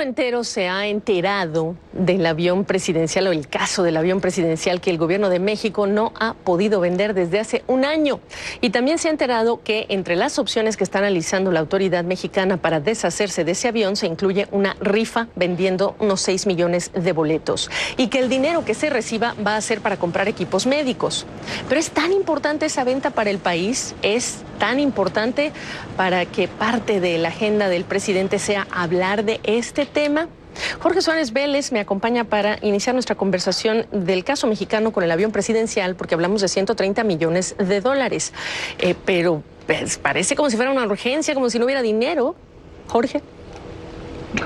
entero se ha enterado del avión presidencial o el caso del avión presidencial que el gobierno de México no ha podido vender desde hace un año. Y también se ha enterado que entre las opciones que está analizando la autoridad mexicana para deshacerse de ese avión se incluye una rifa vendiendo unos 6 millones de boletos. Y que el dinero que se reciba va a ser para comprar equipos médicos. Pero es tan importante esa venta para el país, es tan importante para que parte de la agenda del presidente sea hablar de este tema. Jorge Suárez Vélez me acompaña para iniciar nuestra conversación del caso mexicano con el avión presidencial, porque hablamos de 130 millones de dólares. Pero pues, parece como si fuera una urgencia, como si no hubiera dinero. Jorge.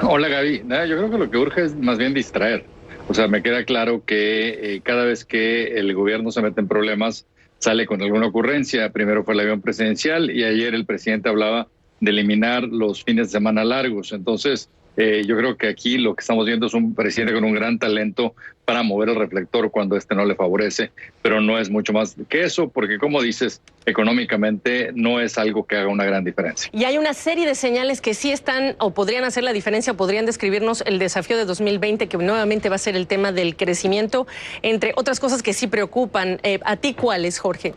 Hola, Gaby. Yo creo que lo que urge es más bien distraer. O sea, me queda claro que cada vez que el gobierno se mete en problemas, sale con alguna ocurrencia. Primero fue el avión presidencial y ayer el presidente hablaba de eliminar los fines de semana largos. Entonces, yo creo que aquí lo que estamos viendo es un presidente con un gran talento para mover el reflector cuando este no le favorece, pero no es mucho más que eso, porque como dices, económicamente no es algo que haga una gran diferencia. Y hay una serie de señales que sí están o podrían hacer la diferencia, o podrían describirnos el desafío de 2020, que nuevamente va a ser el tema del crecimiento, entre otras cosas que sí preocupan. ¿A ti cuáles, Jorge?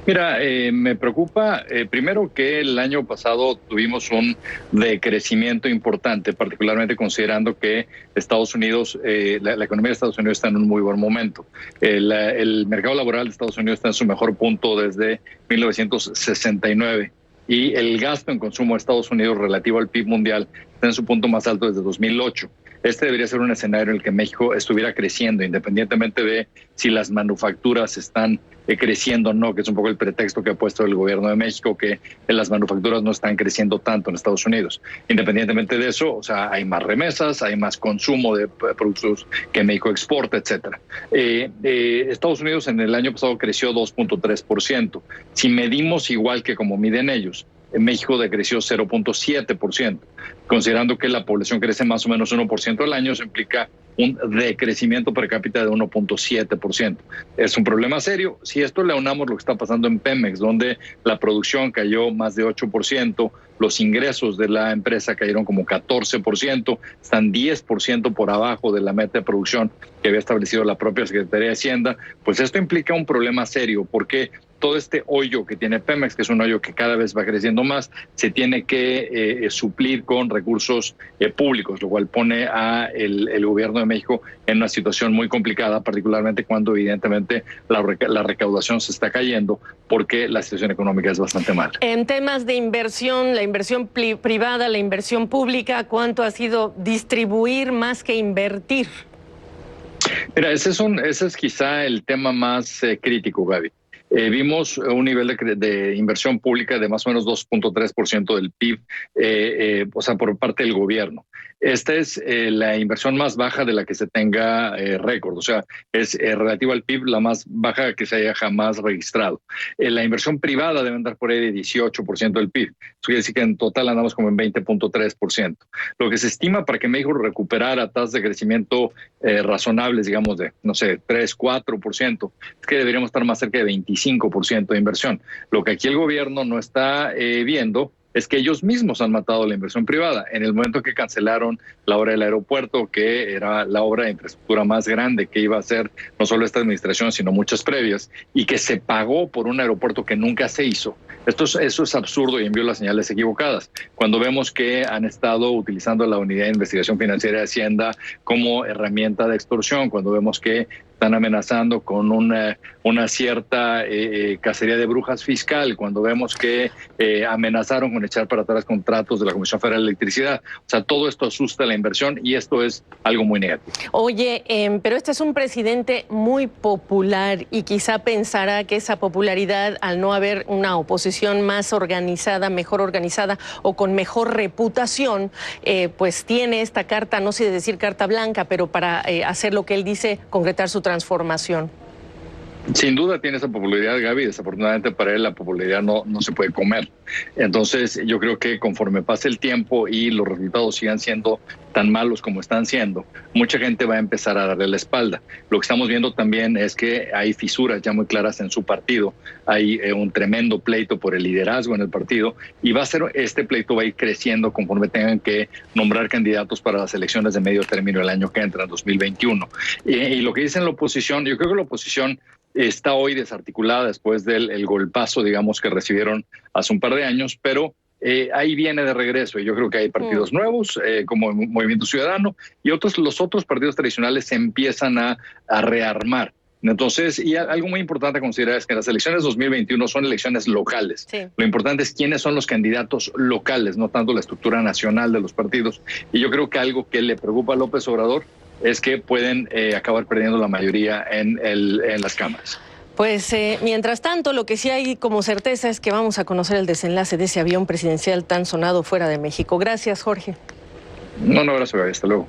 Mira, me preocupa primero que el año pasado tuvimos un decrecimiento importante, particularmente considerando que Estados Unidos, la economía de Estados Unidos está en un muy buen momento. El mercado laboral de Estados Unidos está en su mejor punto desde 1969 y el gasto en consumo de Estados Unidos relativo al PIB mundial está en su punto más alto desde 2008. Este debería ser un escenario en el que México estuviera creciendo, independientemente de si las manufacturas están creciendo o no, que es un poco el pretexto que ha puesto el gobierno de México, que las manufacturas no están creciendo tanto en Estados Unidos. Independientemente de eso, o sea, hay más remesas, hay más consumo de productos que México exporta, etcétera. Estados Unidos en el año pasado creció 2.3%. Si medimos igual que como miden ellos, México decreció 0.7%. Considerando que la población crece más o menos 1% al año, eso implica un decrecimiento per cápita de 1.7%. Es un problema serio. Si esto le aunamos lo que está pasando en Pemex, donde la producción cayó más de 8%, los ingresos de la empresa cayeron como 14%, están 10% por abajo de la meta de producción que había establecido la propia Secretaría de Hacienda, pues esto implica un problema serio, porque todo este hoyo que tiene Pemex, que es un hoyo que cada vez va creciendo más, se tiene que suplir con recursos públicos, lo cual pone a el gobierno de México en una situación muy complicada, particularmente cuando evidentemente la recaudación se está cayendo porque la situación económica es bastante mala. En temas de inversión, la inversión privada, la inversión pública, ¿cuánto ha sido distribuir más que invertir? Mira, ese es quizá el tema más crítico, Gaby. Vimos un nivel de inversión pública de más o menos 2.3% del PIB, o sea, por parte del gobierno. Esta es la inversión más baja de la que se tenga récord, o sea, es relativa al PIB la más baja que se haya jamás registrado. La inversión privada debe andar por ahí de 18% del PIB. Eso quiere decir que en total andamos como en 20.3%. Lo que se estima para que México recuperara tasas de crecimiento razonables, digamos de, no sé, 3, 4%, es que deberíamos estar más cerca de 25% de inversión. Lo que aquí el gobierno no está viendo es que ellos mismos han matado la inversión privada. En el momento que cancelaron la obra del aeropuerto, que era la obra de infraestructura más grande que iba a hacer no solo esta administración, sino muchas previas, y que se pagó por un aeropuerto que nunca se hizo. Eso es absurdo y envió las señales equivocadas. Cuando vemos que han estado utilizando la Unidad de Investigación Financiera de Hacienda como herramienta de extorsión, cuando vemos que están amenazando con una cierta cacería de brujas fiscal, cuando vemos que amenazaron con echar para atrás contratos de la Comisión Federal de Electricidad. O sea, todo esto asusta la inversión y esto es algo muy negativo. Oye, pero este es un presidente muy popular y quizá pensará que esa popularidad, al no haber una oposición más organizada, mejor organizada o con mejor reputación, pues tiene esta carta, no sé decir carta blanca, pero para hacer lo que él dice, concretar su transformación. Sin duda tiene esa popularidad, Gaby. Desafortunadamente para él la popularidad no se puede comer. Entonces yo creo que conforme pase el tiempo y los resultados sigan siendo tan malos como están siendo, mucha gente va a empezar a darle la espalda. Lo que estamos viendo también es que hay fisuras ya muy claras en su partido. Hay un tremendo pleito por el liderazgo en el partido y este pleito va a ir creciendo conforme tengan que nombrar candidatos para las elecciones de medio término el año que entra, en 2021. Y lo que dice la oposición, yo creo que la oposición está hoy desarticulada después del golpazo, digamos, que recibieron hace un par de años, pero ahí viene de regreso. Y yo creo que hay partidos nuevos, como Movimiento Ciudadano, y los otros partidos tradicionales se empiezan a rearmar. Entonces, y algo muy importante a considerar es que las elecciones 2021 son elecciones locales. Sí. Lo importante es quiénes son los candidatos locales, no tanto la estructura nacional de los partidos. Y yo creo que algo que le preocupa a López Obrador es que pueden acabar perdiendo la mayoría en las cámaras. Pues mientras tanto, lo que sí hay como certeza es que vamos a conocer el desenlace de ese avión presidencial tan sonado fuera de México. Gracias, Jorge. Un abrazo, Gaby. Hasta luego.